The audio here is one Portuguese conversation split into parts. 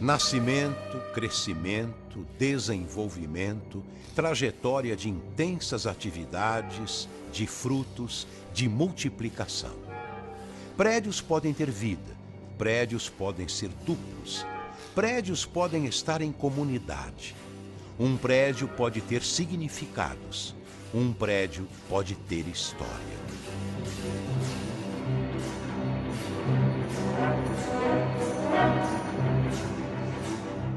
Nascimento, crescimento, desenvolvimento, trajetória de intensas atividades, de frutos, de multiplicação. Prédios podem ter vida, prédios podem ser duplos, prédios podem estar em comunidade. Um prédio pode ter significados, um prédio pode ter história.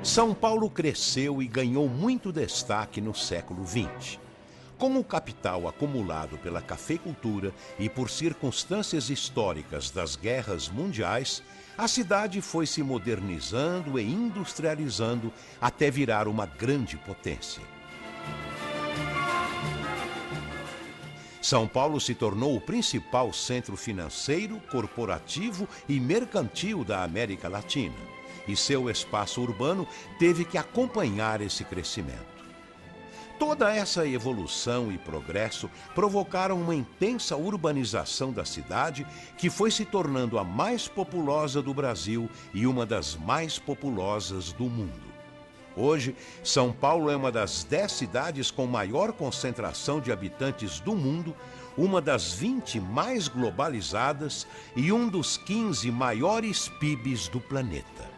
São Paulo cresceu e ganhou muito destaque no século XX. Com o capital acumulado pela cafeicultura e por circunstâncias históricas das guerras mundiais, a cidade foi se modernizando e industrializando até virar uma grande potência. São Paulo se tornou o principal centro financeiro, corporativo e mercantil da América Latina, e seu espaço urbano teve que acompanhar esse crescimento. Toda essa evolução e progresso provocaram uma intensa urbanização da cidade, que foi se tornando a mais populosa do Brasil e uma das mais populosas do mundo. Hoje, São Paulo é uma das 10 cidades com maior concentração de habitantes do mundo, uma das 20 mais globalizadas e um dos 15 maiores PIBs do planeta.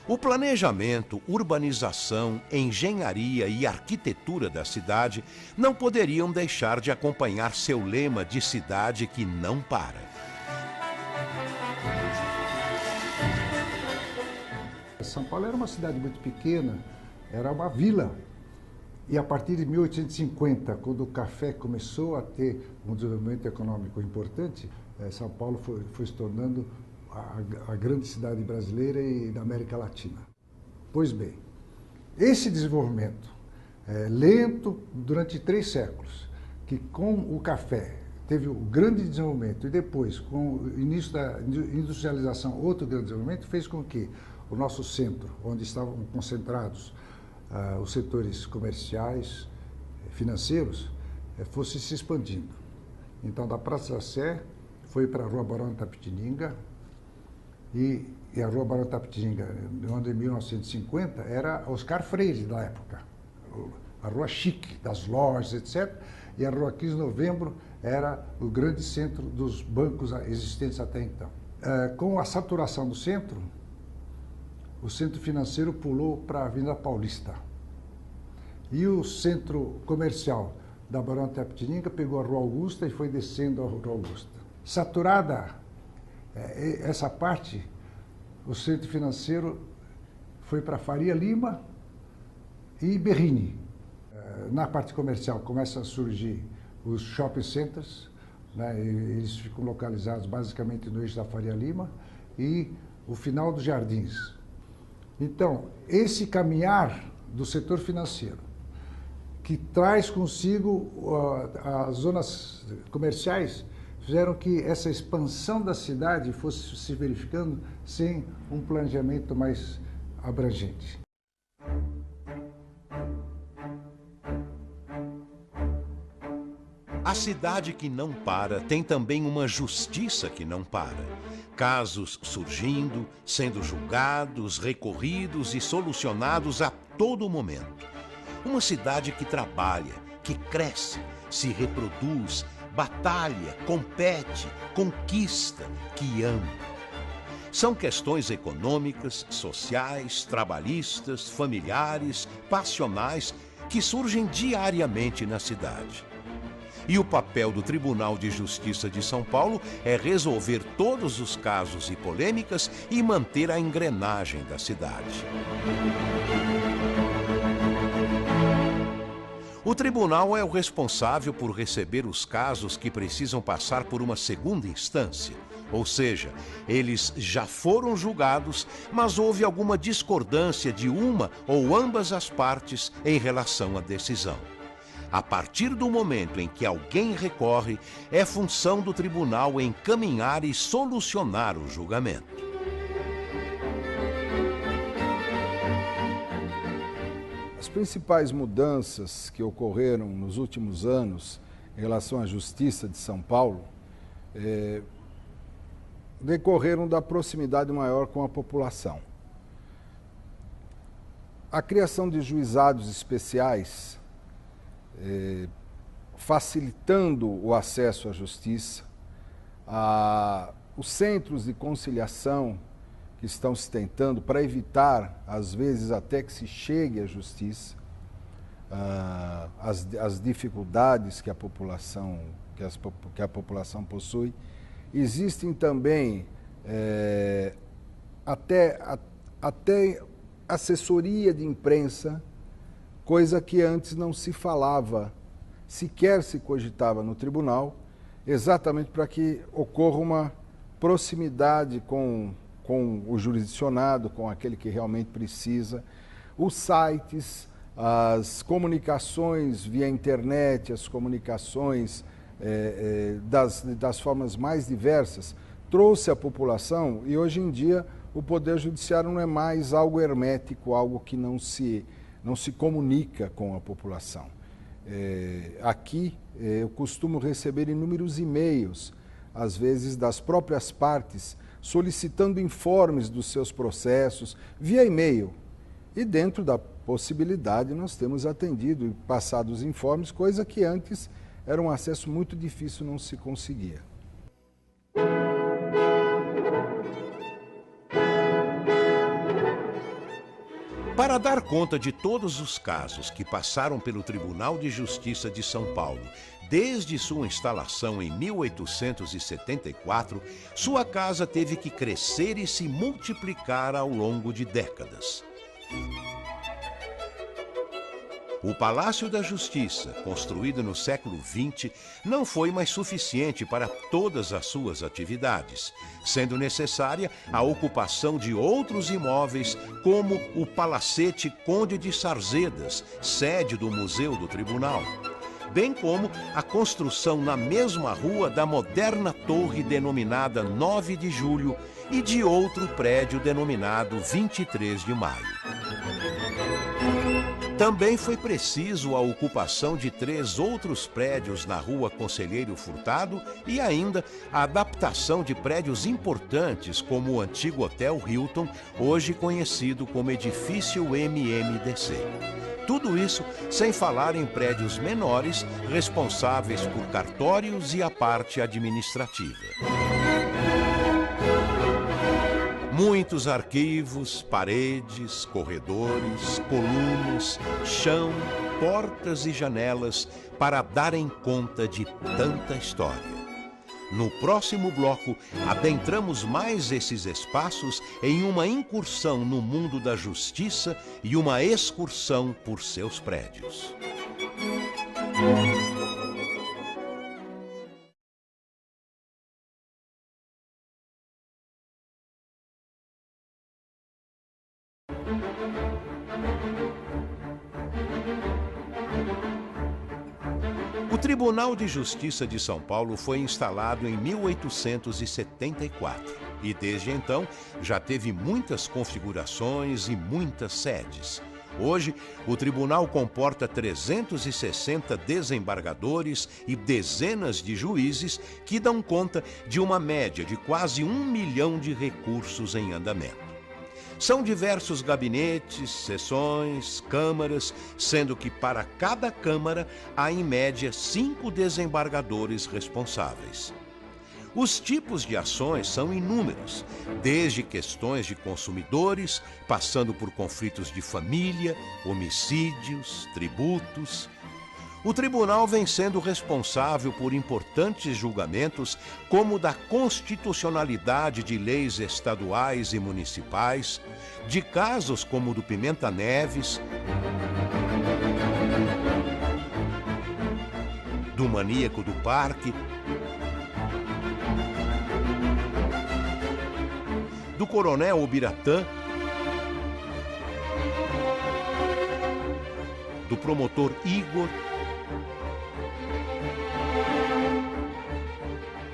O planejamento, urbanização, engenharia e arquitetura da cidade não poderiam deixar de acompanhar seu lema de cidade que não para. São Paulo era uma cidade muito pequena, era uma vila. E a partir de 1850, quando o café começou a ter um desenvolvimento econômico importante, São Paulo foi se tornando a grande cidade brasileira e da América Latina. Pois bem, esse desenvolvimento lento durante 3 séculos, que com o café teve o grande desenvolvimento e depois, com o início da industrialização, outro grande desenvolvimento, fez com que o nosso centro, onde estavam concentrados os setores comerciais, financeiros, fosse se expandindo. Então, da Praça da Sé, foi para a Rua Barão de Itapetininga, e a Rua Barão de Itapetininga, no ano de 1950, era Oscar Freire da época, a rua chique das lojas, etc. E a Rua 15 de Novembro era o grande centro dos bancos existentes até então. Com a saturação do centro, o centro financeiro pulou para a Avenida Paulista. E o centro comercial da Barão de Itapetininga pegou a Rua Augusta e foi descendo a Rua Augusta. Saturada essa parte, o centro financeiro foi para Faria Lima e Berrini. Na parte comercial começam a surgir os shopping centers, né? Eles ficam localizados basicamente no eixo da Faria Lima e o final dos Jardins. Então, esse caminhar do setor financeiro, que traz consigo as zonas comerciais, fizeram que essa expansão da cidade fosse se verificando sem um planejamento mais abrangente. A cidade que não para tem também uma justiça que não para. Casos surgindo, sendo julgados, recorridos e solucionados a todo momento. Uma cidade que trabalha, que cresce, se reproduz, batalha, compete, conquista, que ama. São questões econômicas, sociais, trabalhistas, familiares, passionais, que surgem diariamente na cidade. E o papel do Tribunal de Justiça de São Paulo é resolver todos os casos e polêmicas e manter a engrenagem da cidade. O tribunal é o responsável por receber os casos que precisam passar por uma segunda instância, ou seja, eles já foram julgados, mas houve alguma discordância de uma ou ambas as partes em relação à decisão. A partir do momento em que alguém recorre, é função do tribunal encaminhar e solucionar o julgamento. As principais mudanças que ocorreram nos últimos anos em relação à Justiça de São Paulo decorreram da proximidade maior com a população. A criação de juizados especiais, facilitando o acesso à justiça, os centros de conciliação que estão se tentando para evitar, às vezes, até que se chegue à justiça, as dificuldades que a população possui. Existem também até assessoria de imprensa, coisa que antes não se falava, sequer se cogitava no tribunal, exatamente para que ocorra uma proximidade com o jurisdicionado, com aquele que realmente precisa. Os sites, as comunicações via internet, as comunicações das formas mais diversas, trouxe à população, e hoje em dia o Poder Judiciário não é mais algo hermético, algo que não se comunica com a população. Aqui eu costumo receber inúmeros e-mails, às vezes das próprias partes, solicitando informes dos seus processos via e-mail. E dentro da possibilidade nós temos atendido e passado os informes, coisa que antes era um acesso muito difícil, não se conseguia. Para dar conta de todos os casos que passaram pelo Tribunal de Justiça de São Paulo, desde sua instalação em 1874, sua casa teve que crescer e se multiplicar ao longo de décadas. O Palácio da Justiça, construído no século XX, não foi mais suficiente para todas as suas atividades, sendo necessária a ocupação de outros imóveis, como o Palacete Conde de Sarzedas, sede do Museu do Tribunal, bem como a construção na mesma rua da moderna torre denominada 9 de Julho e de outro prédio denominado 23 de Maio. Também foi preciso a ocupação de 3 outros prédios na rua Conselheiro Furtado e ainda a adaptação de prédios importantes como o antigo Hotel Hilton, hoje conhecido como Edifício MMDC. Tudo isso sem falar em prédios menores responsáveis por cartórios e a parte administrativa. Muitos arquivos, paredes, corredores, colunas, chão, portas e janelas para darem conta de tanta história. No próximo bloco, adentramos mais esses espaços em uma incursão no mundo da justiça e uma excursão por seus prédios. O Tribunal de Justiça de São Paulo foi instalado em 1874 e, desde então, já teve muitas configurações e muitas sedes. Hoje, o tribunal comporta 360 desembargadores e dezenas de juízes que dão conta de uma média de quase 1 milhão de recursos em andamento. São diversos gabinetes, seções, câmaras, sendo que para cada câmara há em média 5 desembargadores responsáveis. Os tipos de ações são inúmeros, desde questões de consumidores, passando por conflitos de família, homicídios, tributos. O tribunal vem sendo responsável por importantes julgamentos, como o da constitucionalidade de leis estaduais e municipais, de casos como o do Pimenta Neves, do maníaco do parque, do coronel Ubiratã, do promotor Igor,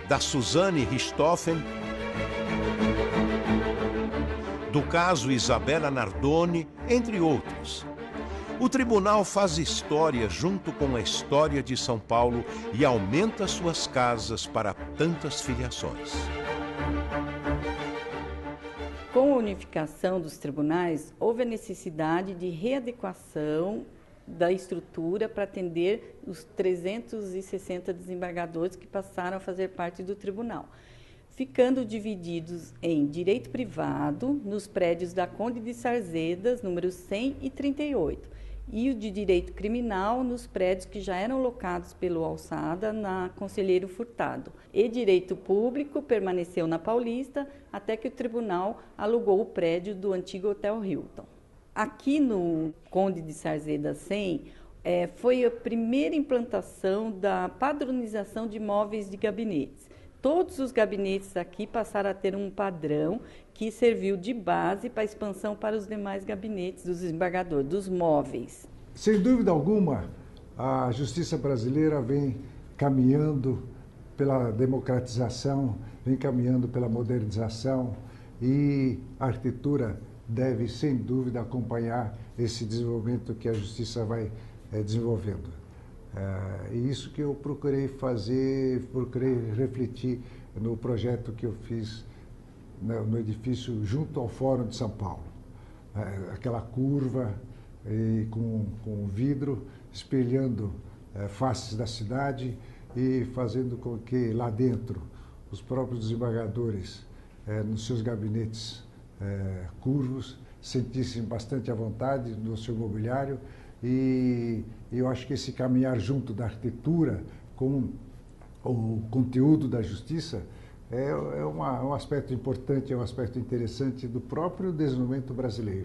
da Suzane Richthofen, do caso Isabela Nardoni, entre outros. O tribunal faz história junto com a história de São Paulo e aumenta suas casas para tantas filiações. Com o unificação dos tribunais, houve a necessidade de readequação da estrutura para atender os 360 desembargadores que passaram a fazer parte do tribunal, ficando divididos em direito privado, nos prédios da Conde de Sarzedas, números 100 e 38, e o de direito criminal nos prédios que já eram locados pelo Alçada na Conselheiro Furtado. E direito público permaneceu na Paulista, até que o tribunal alugou o prédio do antigo Hotel Hilton. Aqui no Conde de Sarzedas 100, foi a primeira implantação da padronização de móveis de gabinetes. Todos os gabinetes aqui passaram a ter um padrão que serviu de base para a expansão para os demais gabinetes dos desembargadores, dos móveis. Sem dúvida alguma, a justiça brasileira vem caminhando pela democratização, vem caminhando pela modernização, e a arquitetura deve, sem dúvida, acompanhar esse desenvolvimento que a justiça vai desenvolvendo. E isso que eu procurei fazer, procurei refletir no projeto que eu fiz no edifício junto ao Fórum de São Paulo. Aquela curva com vidro espelhando faces da cidade e fazendo com que lá dentro os próprios desembargadores, nos seus gabinetes curvos, sentissem bastante à vontade no seu mobiliário. E eu acho que esse caminhar junto da arquitetura com o conteúdo da justiça é um aspecto importante, é um aspecto interessante do próprio desenvolvimento brasileiro.